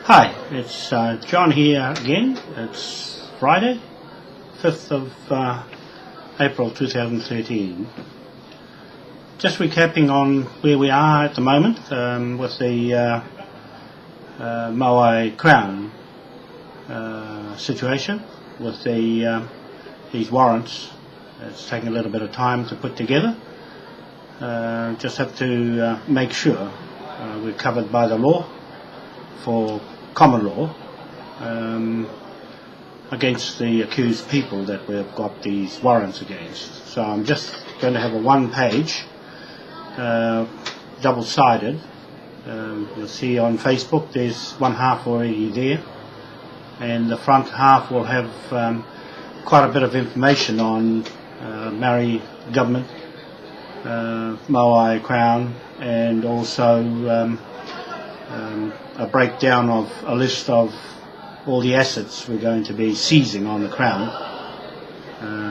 Hi, it's John here again. It's Friday, 5th of April 2013. Just recapping on where we are at the moment with the Moai Crown situation with these warrants. It's taking a little bit of time to put together. Just have to make sure we're covered by the law for common law against the accused people that we've got these warrants against. So I'm just going to have a one-page, double-sided. You'll see on Facebook there's one half already there, and the front half will have quite a bit of information on Maori government, Moai Crown, and also a breakdown of a list of all the assets we're going to be seizing on the Crown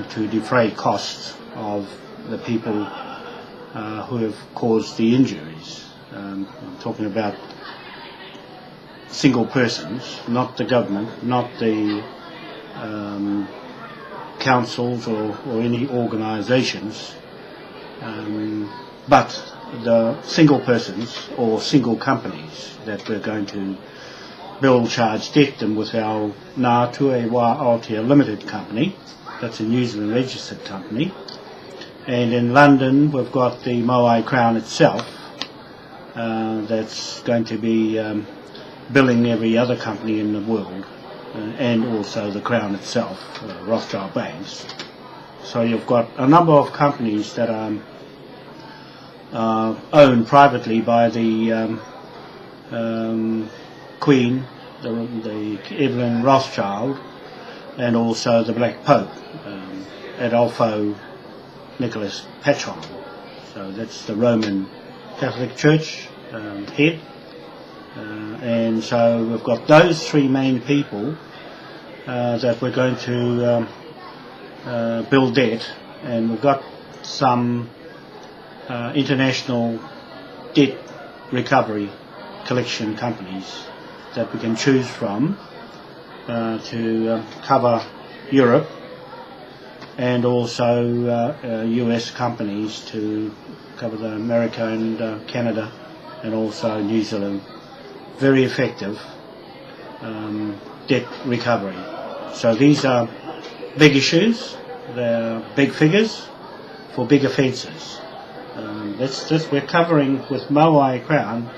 to defray costs of the people who have caused the injuries. I'm talking about single persons, not the government, not the councils or any organisations, but the single persons or single companies that we're going to bill, charge, debt them with our Ngā Tue Wā Aotea Limited Company. That's a New Zealand registered company. And in London we've got the Moai Crown itself that's going to be billing every other company in the world, and also the Crown itself, Rothschild banks. So you've got a number of companies that are owned privately by the Queen, the Evelyn Rothschild, and also the Black Pope, Adolfo Nicholas Pachon. So that's the Roman Catholic Church head. And so we've got those three main people that we're going to bill debt, and we've got some international debt recovery collection companies that we can choose from to cover Europe, and also US companies to cover the America and Canada, and also New Zealand. Very effective debt recovery. So these are big issues, they're big figures for big offences. We're covering with Moai Crown,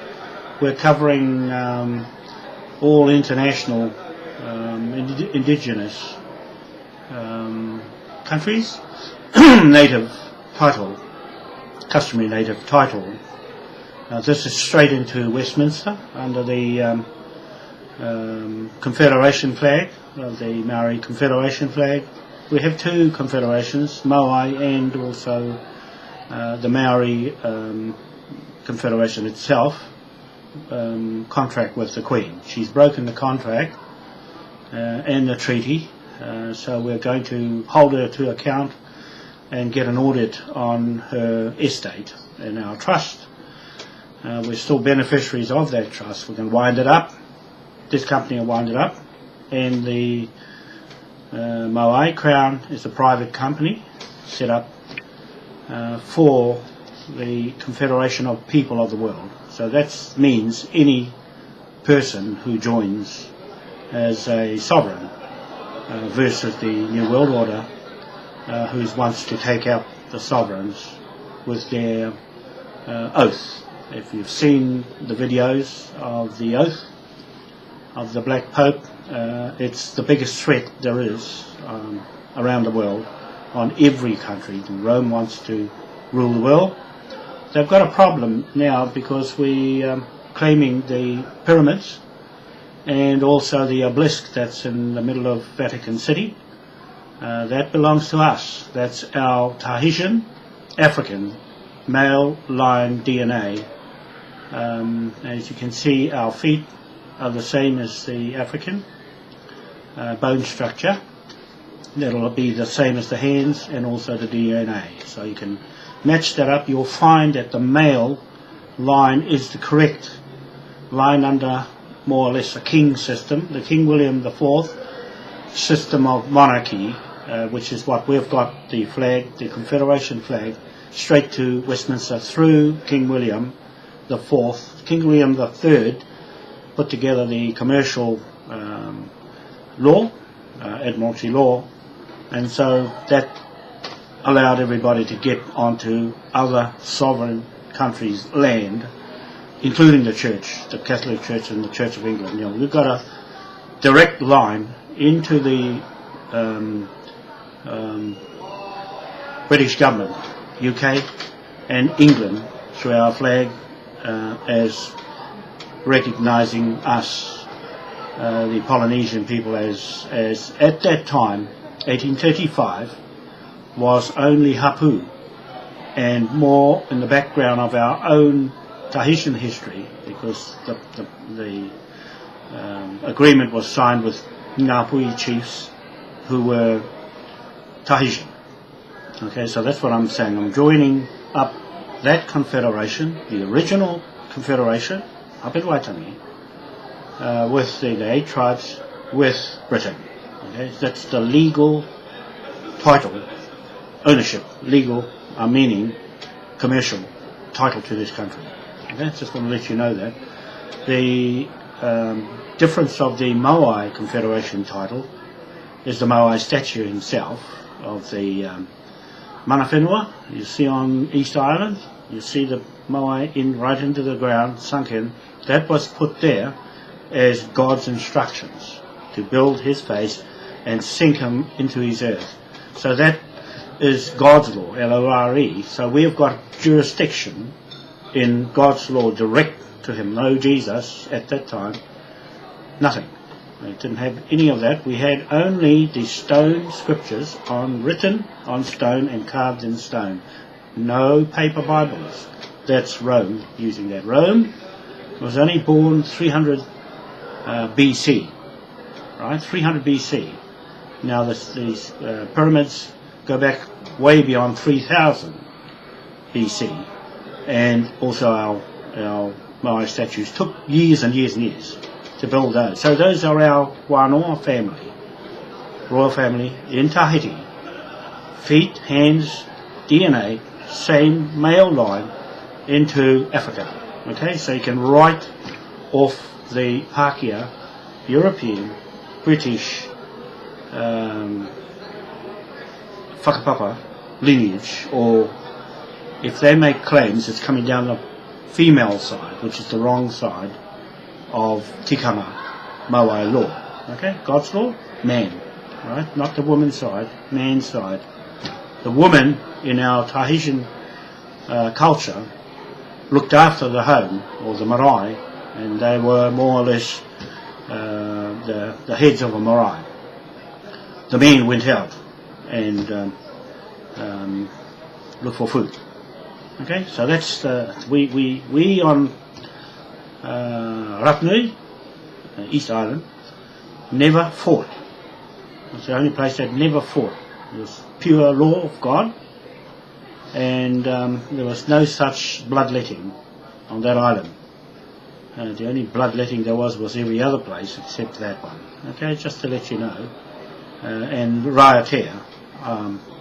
we're covering all international indigenous countries, native title, customary native title. This is straight into Westminster under the Confederation flag, the Maori Confederation flag. We have two confederations, Moai and also the Maori Confederation itself, contract with the Queen. She's broken the contract and the treaty, so we're going to hold her to account and get an audit on her estate and our trust. We're still beneficiaries of that trust. We can wind it up. This company will wind it up, and the Moai Crown is a private company set up for the Confederation of People of the World. So that means any person who joins as a sovereign versus the New World Order, who wants to take out the sovereigns with their oath. If you've seen the videos of the oath of the Black Pope, it's the biggest threat there is around the world on every country. Rome wants to rule the world. They've got a problem now because we claiming the pyramids and also the obelisk that's in the middle of Vatican City. That belongs to us. That's our Tahitian, African, male line DNA. As you can see, our feet are the same as the African bone structure. That'll be the same as the hands and also the DNA. So you can match that up. You'll find that the male line is the correct line under more or less a king system, the King William IV system of monarchy, which is what we've got, the flag, the Confederation flag, straight to Westminster through King William IV. King William III put together the commercial law, Admiralty law, and so that allowed everybody to get onto other sovereign countries' land, including the Church, the Catholic Church and the Church of England. You know, we've got a direct line into the British government, UK and England, through our flag, as recognising us, the Polynesian people, as at that time, 1835, was only hapu, and more in the background of our own Tahitian history, because the agreement was signed with Ngāpuhi chiefs who were Tahitian. Okay, so that's what I'm saying. I'm joining up that confederation, the original confederation, up in Waitangi, with the 8 tribes, with Britain. Okay, that's the legal title, ownership, legal, meaning commercial title to this country. Okay, just want to let you know that. The difference of the Moai Confederation title is the Moai statue himself of the mana whenua. You see on East Island, you see the Moai right into the ground, sunk in. That was put there as God's instructions to build his face and sink him into his earth. So that is God's law, L-O-R-E. So we have got jurisdiction in God's law direct to him. No Jesus at that time, nothing. We didn't have any of that. We had only the stone scriptures written on stone and carved in stone. No paper Bibles. That's Rome using that. Rome was only born 300 BC, right? 300 BC. Now these pyramids go back way beyond 3000 BC, and also our Moai statues took years and years and years to build those. So those are our Wanoa family, royal family in Tahiti. Feet, hands, DNA, same male line into Africa. Okay, so you can write off the Pākehā, European, British, whakapapa lineage, or if they make claims, it's coming down the female side, which is the wrong side of Tikanga Moai law. Okay, God's law, man, right? Not the woman's side, man's side. The woman in our Tahitian culture looked after the home, or the marae, and they were more or less the heads of a marae. The men went out and looked for food. Okay, so that's we on Rapnui, East Island, never fought. It's the only place that never fought. It was pure law of God, and there was no such bloodletting on that island. The only bloodletting there was every other place except that one. Okay, just to let you know. And Raiatea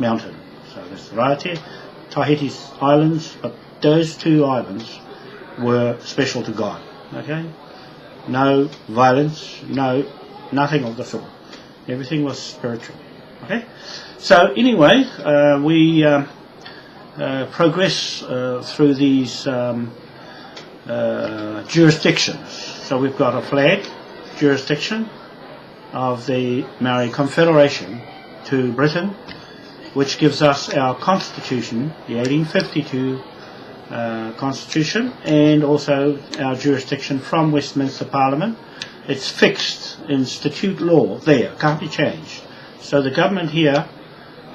mountain. So that's Raiatea, Tahiti's islands, but those 2 islands were special to God. Okay, no violence, nothing of the sort. Everything was spiritual. Okay, so anyway, we progress through these jurisdictions. So we've got a flag jurisdiction of the Maori Confederation to Britain, which gives us our constitution, the 1852 constitution, and also our jurisdiction from Westminster Parliament. It's fixed in statute law there, can't be changed. So the government here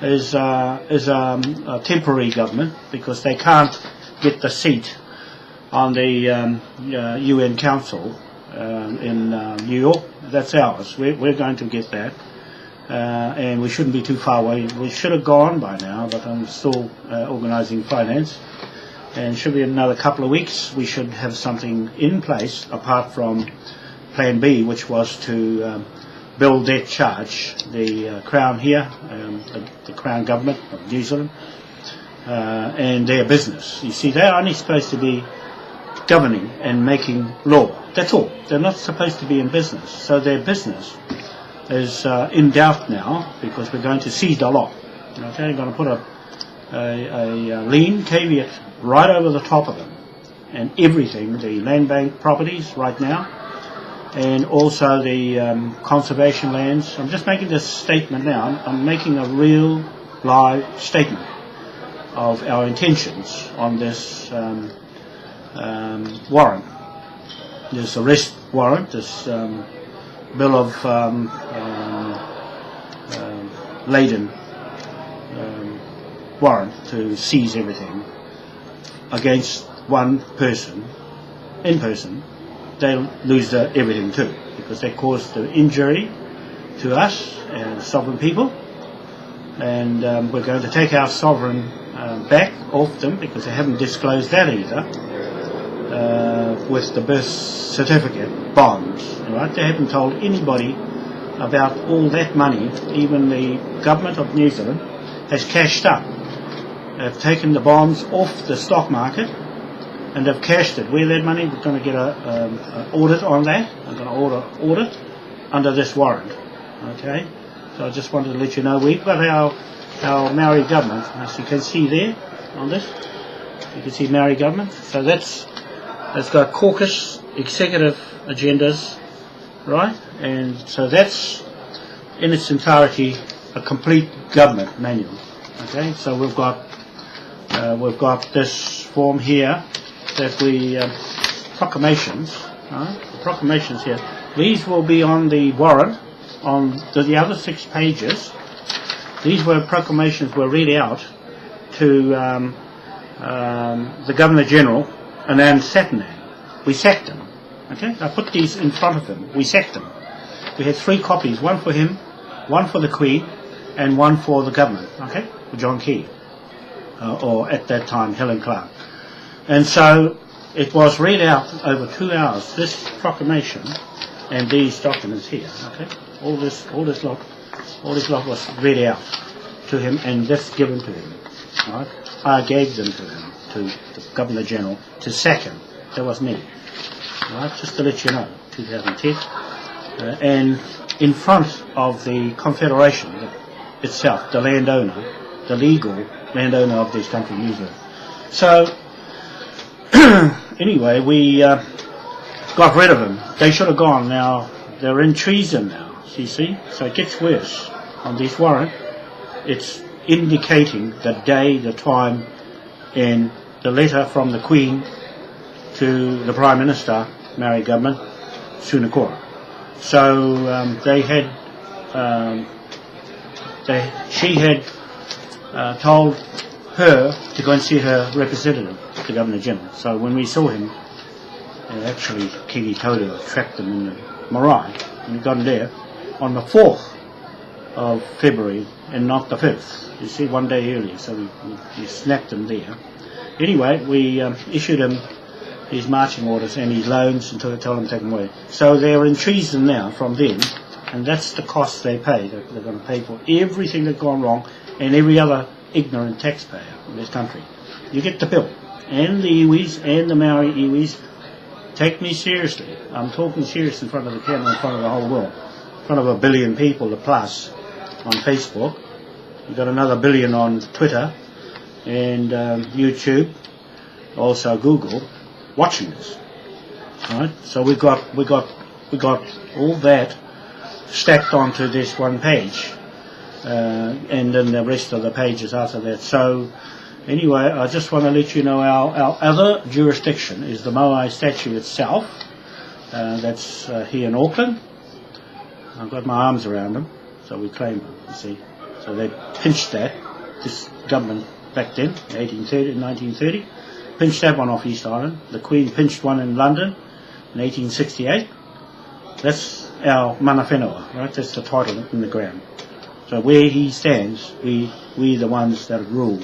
is a temporary government, because they can't get the seat on the UN Council in New York. That's ours. We're going to get that, and we shouldn't be too far away. We should have gone by now, but I'm still organising finance, and should be another couple of weeks we should have something in place, apart from Plan B, which was to build that charge, the Crown here, the Crown Government of New Zealand, and their business. You see, they're only supposed to be governing and making law. That's all. They're not supposed to be in business. So their business is in doubt now, because we're going to seize the lot. Okay, we're going to put a lien caveat right over the top of them, and everything, the land bank properties right now, and also the conservation lands. I'm just making this statement now. I'm making a real live statement of our intentions on this warrant, this arrest warrant, this bill of laden warrant to seize everything against one person, in person. They'll lose everything too, because they caused the injury to us and sovereign people, and we're going to take our sovereign back off them, because they haven't disclosed that either, with the birth certificate bonds, right? They haven't told anybody about all that money. Even the government of New Zealand has cashed up. They've taken the bonds off the stock market and they've cashed it. Where that money, we're going to get an audit on that. I'm going to audit under this warrant. Okay, so I just wanted to let you know we've got our Maori government, as you can see there on this. You can see Maori government. So that's got caucus executive agendas, right? And so that's in its entirety a complete government manual. Okay, so we've got this form here that we proclamations, right? The proclamations here. These will be on the warrant on the other 6 pages. These proclamations were read out to the Governor General, and then Saturday we sacked him. Okay, I put these in front of him. We sacked him. We had 3 copies: one for him, one for the Queen, and one for the government. Okay, for John Key, or at that time Helen Clark. And so it was read out over 2 hours. This proclamation and these documents here. Okay, all this lot was read out to him, and that's given to him. Right? I gave them to him, to the Governor General, to sack him. That was me. Right? Just to let you know, 2010. And in front of the Confederation itself, the landowner, the legal landowner of this country, New Zealand. So, anyway, we got rid of them. They should have gone. Now, they're in treason now, you see? So it gets worse. On this warrant, it's indicating the day, the time, and the letter from the Queen to the Prime Minister, Maori government, Sunakora. So she had told her to go and see her representative, the Governor General. So when we saw him, actually Kingi Toto trapped him in the marae, and we got him there on the 4th of February and not the 5th. You see, one day earlier, so we snapped him there. Anyway, we issued him his marching orders and his loans until they told him to take them away. So they're in treason now from them, and that's the cost they pay. They're going to pay for everything that's gone wrong, and every other ignorant taxpayer in this country. You get the bill. And the iwis and the Maori iwis take me seriously. I'm talking serious in front of the camera, in front of the whole world. In front of 1 billion people plus on Facebook. You've got another 1 billion on Twitter and YouTube, also Google, watching this. Right? So we got all that stacked onto this one page, and then the rest of the pages after that. So anyway, I just want to let you know our other jurisdiction is the Moai statue itself. That's here in Auckland. I've got my arms around them, so we claim them, you see. So they pinched that, this government back then, 1930, pinched that one off East Island. The Queen pinched one in London in 1868. That's our mana whenua, right? That's the title in the ground. So where he stands, we the ones that rule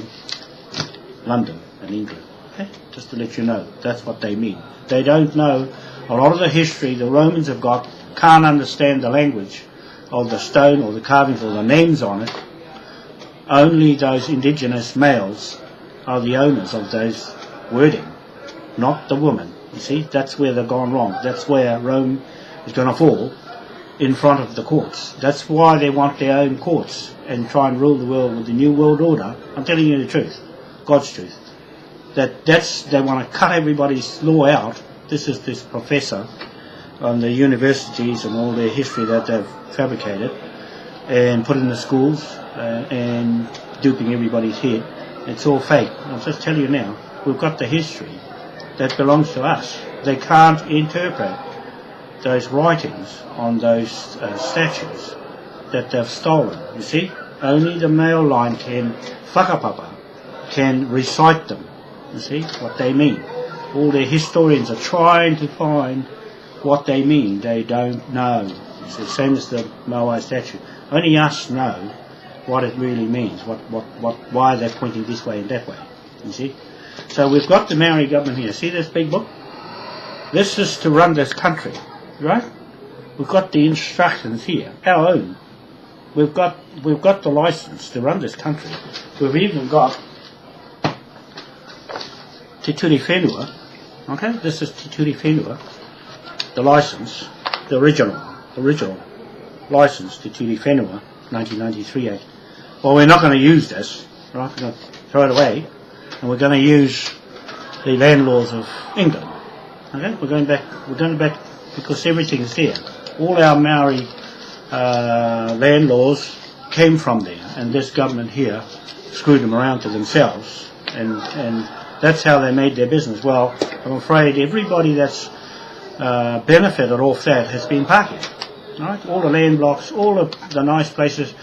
London and England. Okay? Just to let you know, that's what they mean. They don't know A lot of the history the Romans have got can't understand the language of the stone or the carvings or the names on it. Only those indigenous males are the owners of those wording, not the woman. You see, that's where they've gone wrong. That's where Rome is going to fall in front of the courts. That's why they want their own courts and try and rule the world with the New World Order. I'm telling you the truth, God's truth. They want to cut everybody's law out. This is this professor on the universities and all their history that they've fabricated and put in the schools and duping everybody's head. It's all fake. I'll just tell you now, we've got the history that belongs to us. They can't interpret those writings on those statues that they've stolen. You see, only the male line can whakapapa, can recite them. You see what they mean. All the historians are trying to find what they mean. They don't know. It's the same as the Moai statue. Only us know what it really means. Why they're pointing this way and that way. You see. So we've got the Maori government here. See this big book? This is to run this country, right? We've got the instructions here, our own. We've got the license to run this country. We've even got Te Ture Whenua. Okay, this is Te Ture Whenua, the license, the original license, Te Ture Whenua, 1993 Act. Well, we're not going to use this, right? We're going to throw it away, and we're going to use the land laws of England. Okay, we're going back because everything is there. All our Maori land laws came from there, and this government here screwed them around to themselves, and that's how they made their business. Well, I'm afraid everybody that's benefited off that has been Pākehā. Right? All the land blocks, all of the nice places,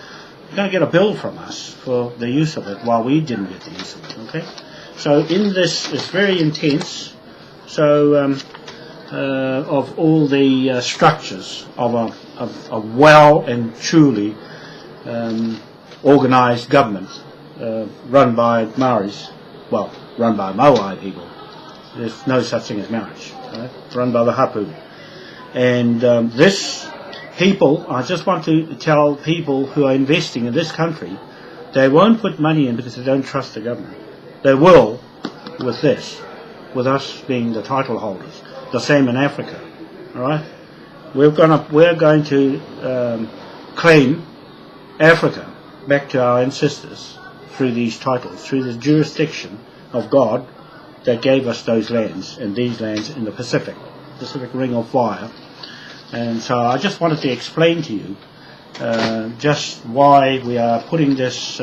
you're going to get a bill from us for the use of it while we didn't get the use of it. Okay? So in this, it's very intense. So of all the structures of a well and truly organised government run by Maoris, well, run by Moai people. There's no such thing as marriage, right? Run by the hapu. And this people, I just want to tell people who are investing in this country, they won't put money in because they don't trust the government. They will with this, with us being the title holders. The same in Africa, all right? We're going to claim Africa back to our ancestors through these titles, through the jurisdiction of God that gave us those lands and these lands in the Pacific Ring of Fire. And so I just wanted to explain to you just why we are putting this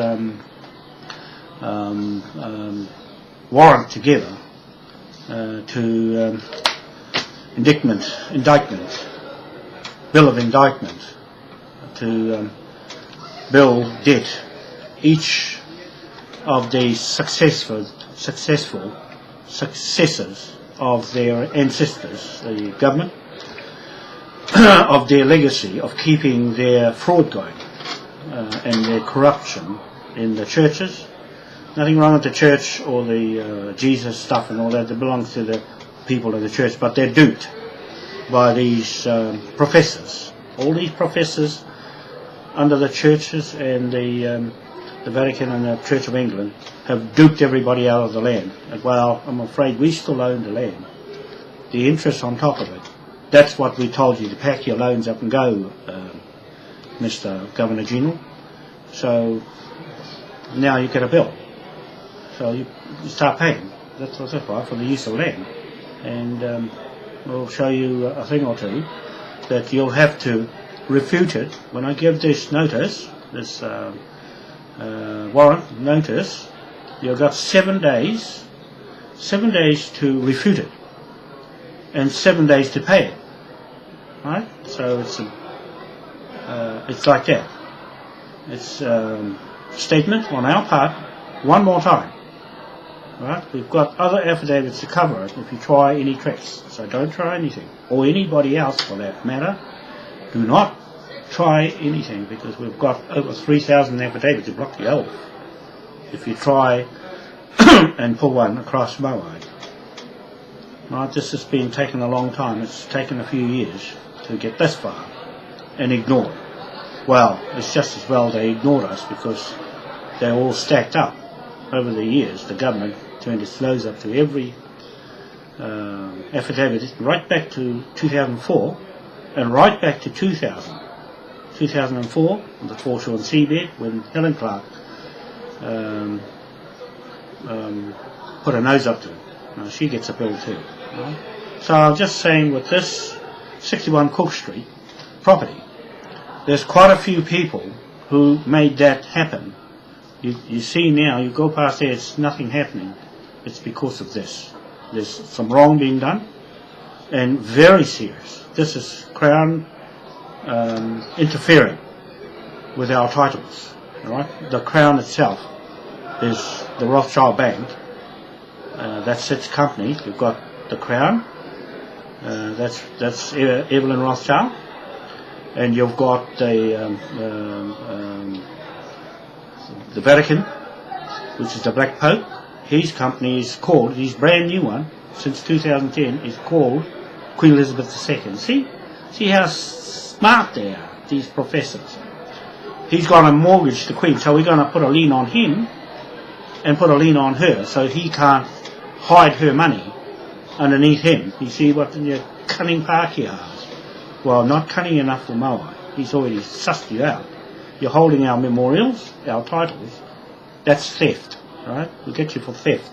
warrant together to indictment, bill of indictment, to bill debt each of the successors of their ancestors, the government, of their legacy of keeping their fraud going and their corruption in the churches. Nothing wrong with the church or the Jesus stuff and all that. It belongs to the people of the church, but they're duped by these professors. All these professors under the churches and the Vatican and the Church of England have duped everybody out of the land. And, well, I'm afraid we still own the land. The interest on top of it. That's what we told you, to pack your loans up and go, Mr. Governor General. So now you get a bill. So you start paying. That's right, for the use of land. And we'll show you a thing or two that you'll have to refute it. When I give this notice, this warrant notice, you've got 7 days to refute it, and 7 days to pay it. Right? So it's like that. It's statement on our part one more time. Right? We've got other affidavits to cover it if you try any tricks. So don't try anything, or anybody else for that matter. Do not try anything, because we've got over 3,000 affidavits to block the oath if you try and pull one across Moai. Right, this has been taking a long time. It's taken a few years to get this far and ignored. Well, it's just as well they ignored us because they're all stacked up over the years. The government turned its nose up to every affidavit right back to 2004 and right back to 2004 on the foreshore seabed when Helen Clark put her nose up to it. Now, she gets a bill too. Right? So I'm just saying with this 61 Cook Street property, there's quite a few people who made that happen. You see now, you go past there, it's nothing happening. It's because of this. There's some wrong being done, and very serious. This is Crown interfering with our titles. Right? The Crown itself is the Rothschild Bank. That's its company. You've got the Crown. That's Evelyn Rothschild, and you've got the Vatican, which is the Black Pope. His company is called, his brand new one, since 2010, is called Queen Elizabeth II. See how smart they are, these professors. He's going to mortgage the Queen, so we're going to put a lien on him and put a lien on her, so he can't hide her money underneath him. You see what the cunning park he has? Well, not cunning enough for Moai. He's already sussed you out. You're holding our memorials, our titles. That's theft, right? We'll get you for theft.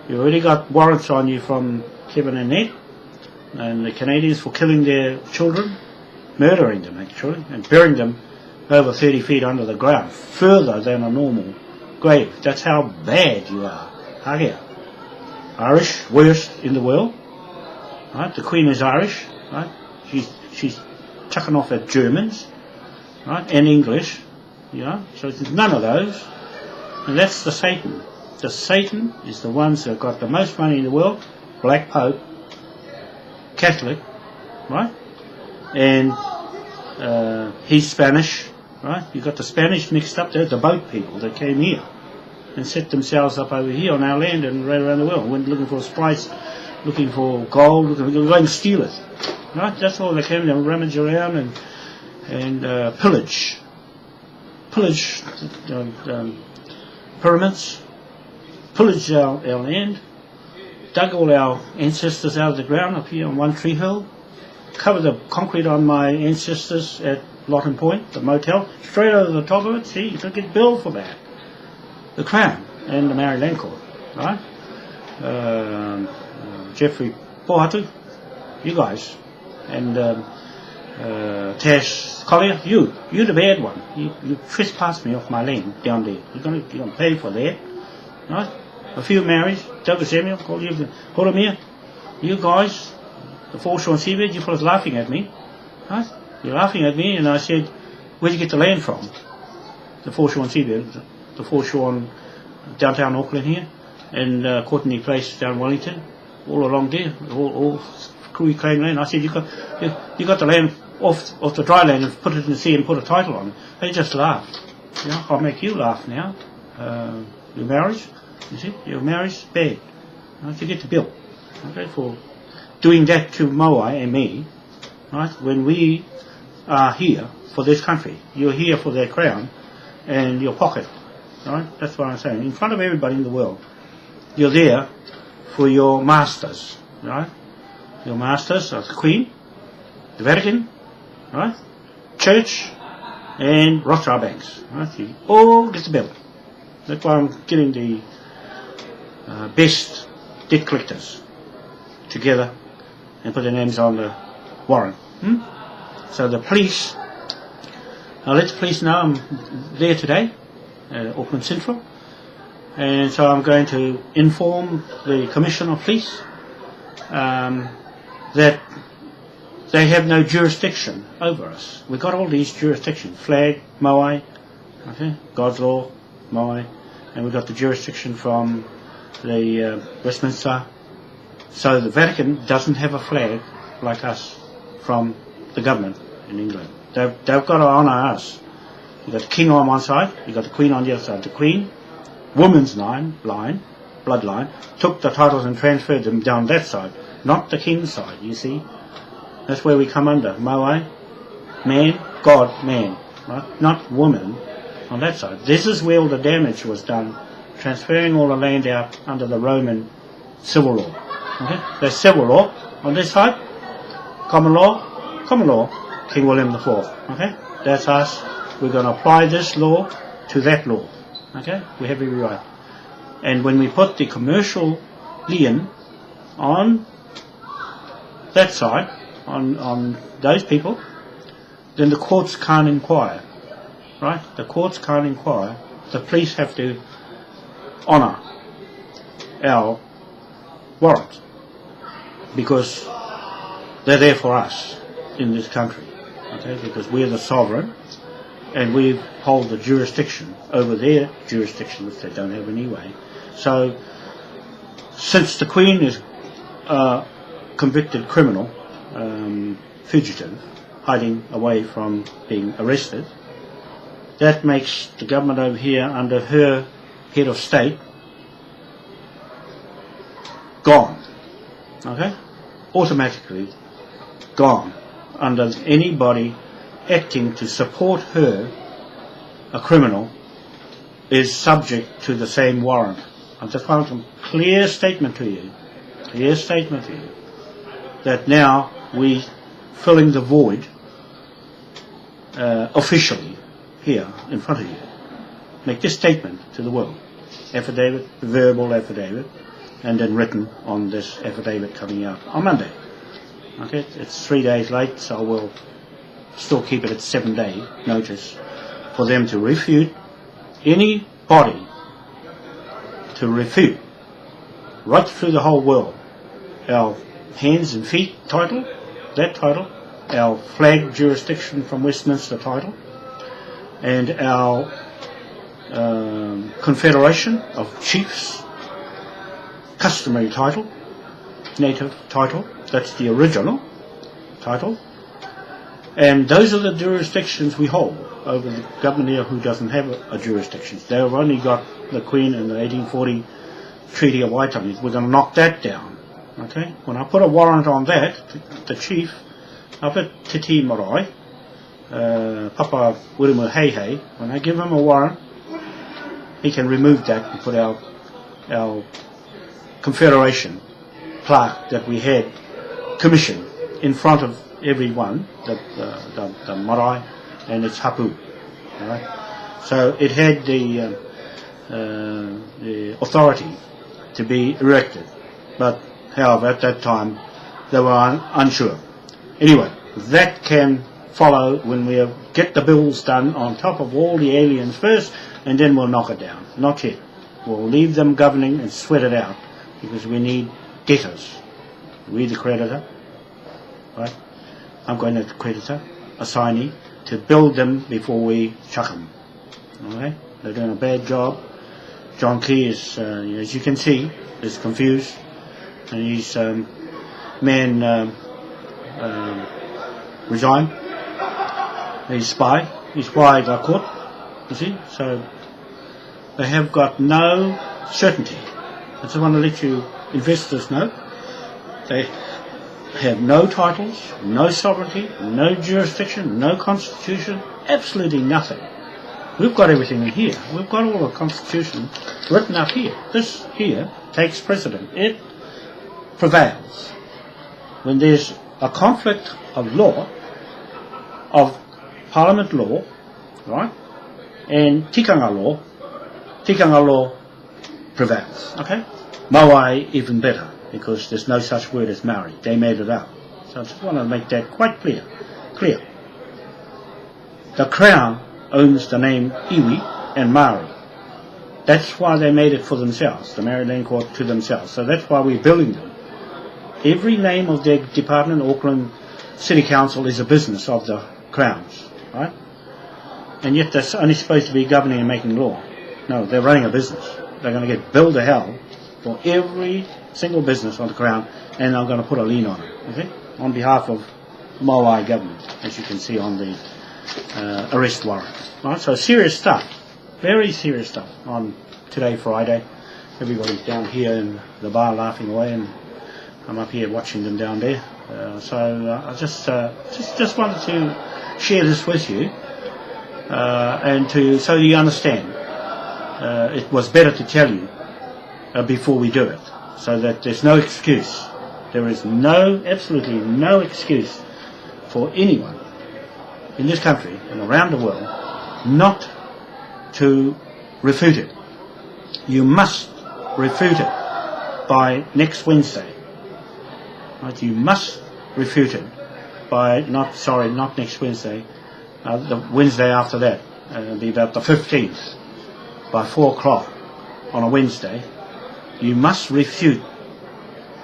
You've already got warrants on you from Kevin and Ned and the Canadians for killing their children, murdering them actually, and burying them over 30 feet under the ground, further than a normal grave. That's how bad you are. Hagia. Irish, worst in the world. Right? The Queen is Irish. Right? She's chucking off at Germans, right? And English. So it's none of those. And that's the Satan. The Satan is the ones that have got the most money in the world. Black Pope, Catholic, right? And he's Spanish, right? You've got the Spanish mixed up there, the boat people that came here and set themselves up over here on our land and right around the world. Went looking for spice, looking for gold, going to steal it. Right? That's all they came to rummage around and pillage pyramids, pillage our land, dug all our ancestors out of the ground up here on One Tree Hill, covered the concrete on my ancestors at Lotton Point, the motel, straight over the top of it. See, you could get billed for that. The Crown and the Maori Land Court, right? Jeffrey Pohatu, you guys, and Tash Collier, you're the bad one. You trespassed me off my land down there. You're gonna pay for that, right? A few Maoris, Douglas Samuel, hold him here. You guys, the foreshore seabed, you fellas laughing at me, right? You're laughing at me, and I said, where'd you get the land from? The foreshore seabed, the foreshore on downtown Auckland here, and Courtney Place down Wellington, all along there, all Kui claim land. I said, you got the land off the dry land and put it in the sea and put a title on it. They just laughed. I'll make you laugh now. Your marriage, you see, your marriage, bad. Right? You get the bill, okay, for doing that to Moai and me, right? When we are here for this country, you're here for their crown and your pocket, right? That's what I'm saying. In front of everybody in the world, you're there for your masters, right? Your masters are the Queen, the Vatican, right? Church, and Rothschild banks, right? You all get the bill. That's why I'm getting the best debt collectors together and put their names on the warrant. So the police, I'll let the police know I'm there today at Auckland Central, and so I'm going to inform the Commissioner of Police that they have no jurisdiction over us. We've got all these jurisdictions, flag, Moai, okay, God's law, Moai, and we've got the jurisdiction from the Westminster. So the Vatican doesn't have a flag like us from the government in England. They've got to honour us. You've got the King on one side, you've got the Queen on the other side. The Queen, woman's bloodline, took the titles and transferred them down that side. not the king's side, you see. That's where we come under. Moai, man, God, man, right? Not woman on that side. This is where all the damage was done, transferring all the land out under the Roman civil law. Okay? There's civil law on this side, common law, King William IV. Okay? That's us. We're going to apply this law to that law. Okay? We have every right. And when we put the commercial lien on that side, on those people, then the courts can't inquire. Right? The courts can't inquire. The police have to honour our warrant because they're there for us in this country. Okay? Because we're the sovereign and we hold the jurisdiction over their jurisdiction, which they don't have anyway. So, since the Queen is a convicted criminal, fugitive, hiding away from being arrested, that makes the government over here, under her head of state, gone. Okay? Automatically gone. Under anybody acting to support her, a criminal, is subject to the same warrant. I just want a clear statement to you, that now we filling the void officially here in front of you. Make this statement to the world. Affidavit, verbal affidavit, and then written on this affidavit coming out on Monday. Okay, it's 3 days late, so we'll still keep it at 7-day notice for them to refute any body, to refute right through the whole world our hands and feet title, that title, our flag jurisdiction from Westminster title, and our Confederation of Chiefs customary title, native title, that's the original title, and those are the jurisdictions we hold over the government here who doesn't have a jurisdiction. They've only got the Queen and the 1840 Treaty of Waitangi. We're going to knock that down. Okay? When I put a warrant on that, the chief up at Titi Marae, Papa Urimu Heihei, when I give him a warrant, he can remove that and put our Confederation plaque that we had commissioned in front of everyone, the marae and its hapu. Right? So it had the authority to be erected, but however at that time they were unsure. Anyway, that can follow when we get the bills done on top of all the aliens first, and then we'll knock it down. Not yet. We'll leave them governing and sweat it out, because we need debtors. We the creditor, right? I'm going to the creditor, assignee, to build them before we chuck them. Okay? They're doing a bad job. John Key is, as you can see, is confused, and his man resigned. He's spy. His spy got caught. You see, so they have got no certainty. I just want to let you investors know they have no titles, no sovereignty, no jurisdiction, no constitution, absolutely nothing. We've got everything in here. We've got all the constitution written up here. This here takes precedent. It prevails. When there's a conflict of law, of Parliament law, right, and Tikanga law prevails. Okay? Moai even better, because there's no such word as Maori. They made it up. So I just want to make that quite clear. The Crown owns the name Iwi and Maori. That's why they made it for themselves, the Maori Land Court to themselves. So that's why we're building them. Every name of their department, Auckland City Council, is a business of the Crown's, right? And yet they're only supposed to be governing and making law. No, they're running a business. They're going to get billed to hell for every single business on the Crown, and I'm going to put a lien on it, okay? On behalf of Moai government, as you can see on the arrest warrant. Right? So serious stuff, very serious stuff on today, Friday. Everybody's down here in the bar laughing away, and I'm up here watching them down there. I just wanted to share this with you, and so you understand. It was better to tell you before we do it, so that there's no excuse. There is absolutely no excuse for anyone in this country and around the world not to refute it. You must refute it by next Wednesday. Right? You must refute it by not next Wednesday, the Wednesday after that. It'll be about the 15th by 4 o'clock on a Wednesday. You must refute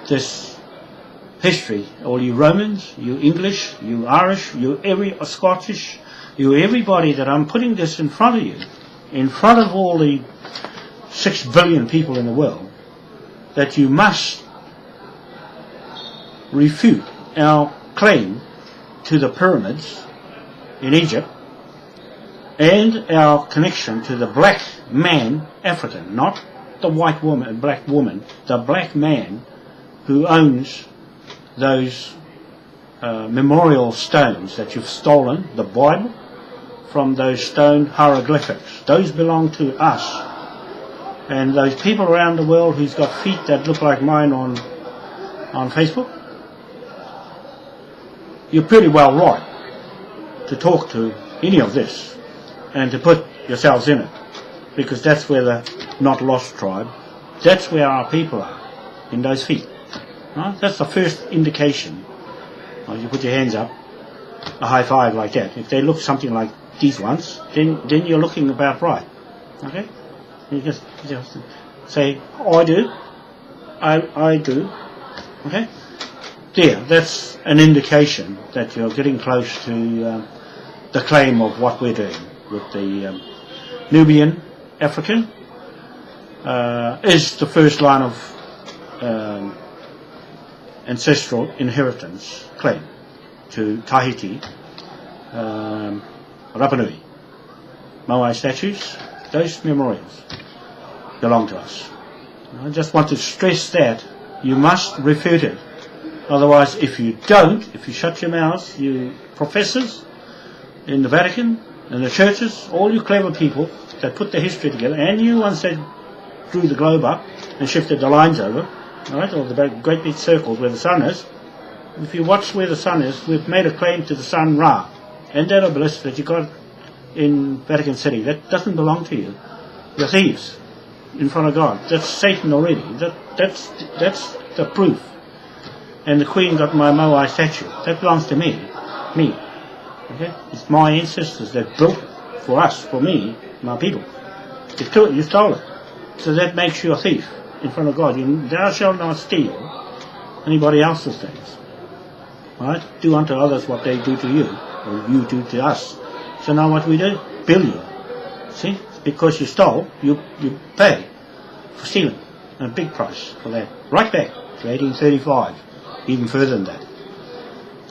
this history. All you Romans, you English, you Irish, you Scottish, you everybody that I'm putting this in front of you, in front of all the 6 billion people in the world, that you must refute our claim to the pyramids in Egypt and our connection to the black man African, not the white woman, black woman, the black man who owns those memorial stones that you've stolen, the Bible, from those stone hieroglyphics. Those belong to us. And those people around the world who's got feet that look like mine on Facebook, you're pretty well right to talk to any of this and to put yourselves in it, because that's where the not lost tribe, that's where our people are, in those feet. Right? That's the first indication. You put your hands up, a high five like that. If they look something like these ones, then you're looking about right. Okay? You just say, I do. I do. Okay? There, that's an indication that you're getting close to the claim of what we're doing with the Nubian African. Is the first line of ancestral inheritance claim to Tahiti, Rapa Nui, Moai statues. Those memorials belong to us. I just want to stress that you must refute it. Otherwise, if you don't, if you shut your mouths, you professors in the Vatican and the churches, all you clever people that put the history together, and you ones that drew the globe up and shifted the lines over, right, or the great big circles where the sun is. If you watch where the sun is, we've made a claim to the sun Ra, and that obelisk that you got in Vatican City, that doesn't belong to you. You're thieves in front of God. That's Satan already. That's the proof. And the Queen got my Moai statue. That belongs to me. Okay? It's my ancestors that built it for us, for me, my people. You stole it. So that makes you a thief in front of God. Thou shalt not steal anybody else's things. Right? Do unto others what they do to you, or you do to us. So now what we do? Bill you. See? Because you stole, you pay for stealing. And a big price for that. Right back to 1835. Even further than that.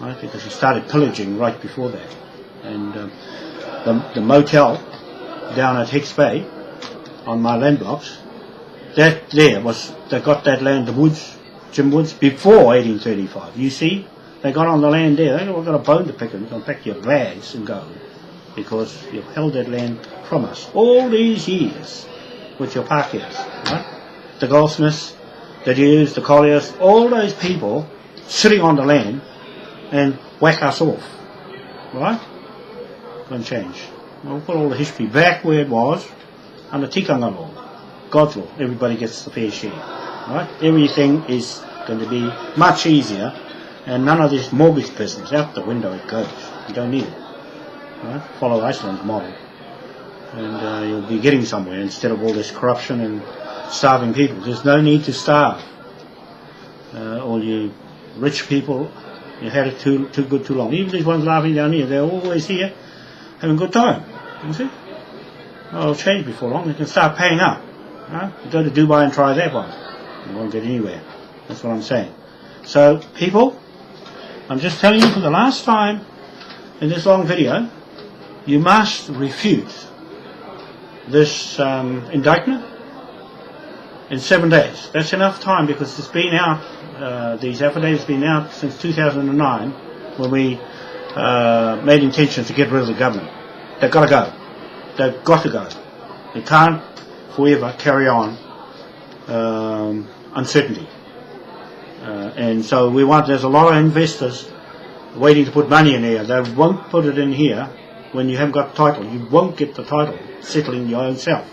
Right? Because you started pillaging right before that. And the motel down at Hicks Bay on my land blocks, they got that land, the woods, Jim Woods, before 1835. You see? They got on the land there. They got a bone to pick and pack your bags and go. Because you've held that land from us all these years with your Pākehās, right? The goldsmiths, the Jews, the colliers, all those people sitting on the land and whack us off, right? Don't change. We'll put all the history back where it was under Tikanga law, God's law. Everybody gets the fair share, right? Everything is going to be much easier, and none of this mortgage business, out the window it goes. You don't need it. Right? Follow Iceland's model, and you'll be getting somewhere instead of all this corruption and starving people. There's no need to starve. All you rich people, you had it too good too long. Even these ones laughing down here, they're always here having a good time. You see? Well, it'll change before long. They can start paying up. Right? You go to Dubai and try that one. You won't get anywhere. That's what I'm saying. So, people, I'm just telling you for the last time in this long video, you must refute this indictment in 7 days. That's enough time because it's been out, these affidavits have been out since 2009 when we made intentions to get rid of the government. They've got to go. They've got to go. They can't forever carry on uncertainty. And so there's a lot of investors waiting to put money in here. They won't put it in here when you haven't got title. You won't get the title settling your own self.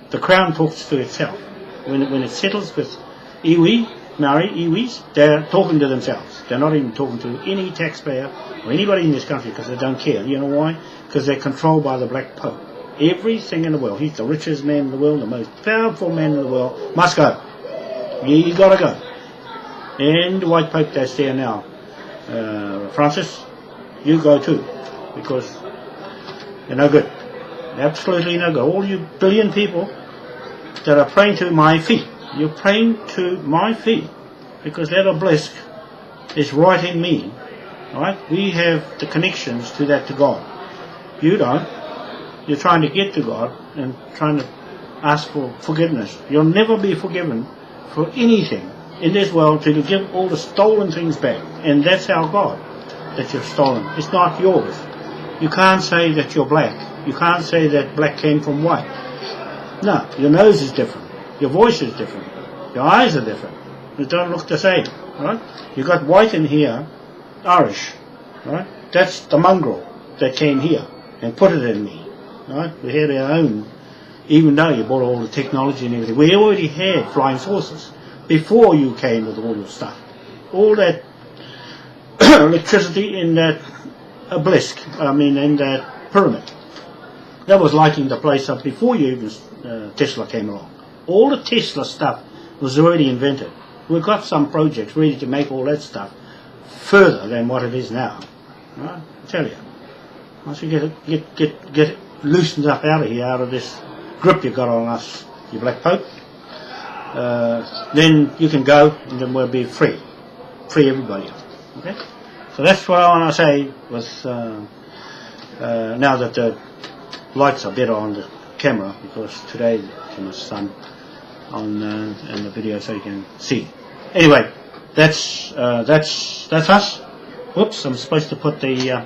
The Crown talks to itself. When it settles with iwi, Maori, iwis, they're talking to themselves. They're not even talking to any taxpayer or anybody in this country because they don't care. You know why? Because they're controlled by the Black Pope. Everything in the world. He's the richest man in the world, the most powerful man in the world. Must go. You gotta go. And the White Pope that's there now, Francis, you go too, because you're no good. Absolutely no good. All you billion people that are praying to my feet, you're praying to my feet, because that obelisk is right in me. Right? We have the connections to that to God. You don't. You're trying to get to God and trying to ask for forgiveness. You'll never be forgiven for anything in this world till you give all the stolen things back. And that's our God that you've stolen. It's not yours. You can't say that you're black. You can't say that black came from white. No, your nose is different. Your voice is different. Your eyes are different. You don't look the same. Right? You got white in here, Irish. Right? That's the mongrel that came here and put it in me. Right? We had our own, even though you bought all the technology and everything. We already had flying saucers before you came with all your stuff. All that electricity in that obelisk, in that pyramid. That was lighting the place up before you even Tesla came along. All the Tesla stuff was already invented. We've got some projects ready to make all that stuff further than what it is now. Right? I tell you. Once you get it loosened up out of here, out of this grip you got on us, you Black Pope, then you can go and then we'll be free. Free everybody. Okay? So that's what I want to say was now that the lights are better on the camera, because today too much sun on in the video so you can see. Anyway, that's us. Whoops, I'm supposed to put the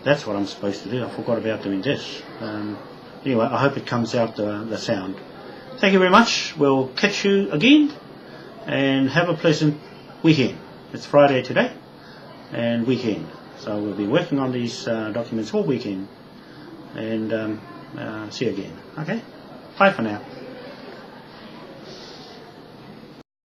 that's what I'm supposed to do. I forgot about doing this. Anyway, I hope it comes out the sound. Thank you very much. We'll catch you again and have a pleasant weekend. It's Friday today and weekend, so we'll be working on these documents all weekend, and see you again. Okay, bye for now.